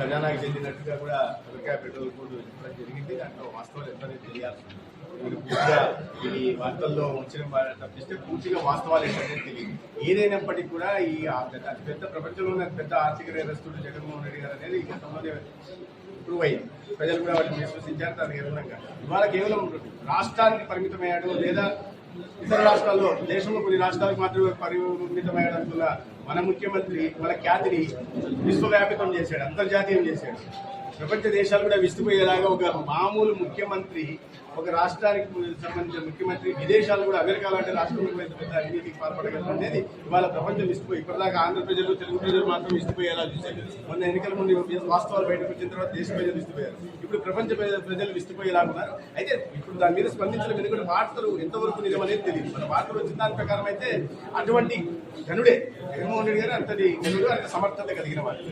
ఖజానాకి చెందినట్టుగా కూడా America petrol board చెప్పడం జరిగింది. దాంట్లో వాస్తవాలు ఎంతనే తెలియాలి. మీరు పూర్తిగా ఇది వార్తల్లో వచ్చిన తప్పిస్తే పూర్తిగా వాస్తవాలు ఏంటంటే తెలియదు. ఏదైనప్పటికీ కూడా ఈ అతిపెద్ద ప్రపంచంలోనే పెద్ద ఆర్థిక నేరస్తుడు జగన్మోహన్ రెడ్డి గారు అనేది గతంలోనే ప్రూవ్ అయింది. ప్రజలు కూడా వాటిని విశ్వసించారు. దానికి అనుగుణంగా ఇవాళ కేవలం రాష్ట్రానికి పరిమితమయ్యాడు లేదా ఇతర రాష్ట్రాల్లో దేశంలో కొన్ని రాష్ట్రాలకు మాత్రమే పరిమితమయ్యాడనుకున్న మన ముఖ్యమంత్రి మన ఖ్యాతిని విశ్వవ్యాపితం చేశాడు, అంతర్జాతీయం చేశాడు. ప్రపంచ దేశాలు కూడా విస్తుపోయేలాగా ఒక మామూలు ముఖ్యమంత్రి, ఒక రాష్ట్రానికి సంబంధించిన ముఖ్యమంత్రి విదేశాలు కూడా అమెరికా లాంటి రాష్ట్రంలో పెద్ద అవినీతికి పాల్పడగలరు అనేది ఇవాళ ప్రపంచం విస్తుపోయి ఇప్పటిదాకా ఆంధ్ర ప్రజలు తెలుగు ప్రజలు మాత్రం విస్తుపోయేలా చూశారు. మొన్న ఎన్నికల ముందు వాస్తవాలు బయటకు వచ్చిన తర్వాత దేశ ప్రజలు విస్తుపోయారు. ఇప్పుడు ప్రపంచ ప్రజలు విస్తుపోయేలా ఉన్నారు. అయితే ఇప్పుడు దాని మీద స్పందించడం ఎందుకంటే వార్తలు ఎంతవరకు నిజం అనేది తెలియదు. మన వార్తలు వచ్చిన దాని ప్రకారం అయితే అటువంటి ఘనుడే జగన్మోహన్ రెడ్డి గారు అంతటి ఘనుడు, అంత సమర్థత కలిగిన వాడు.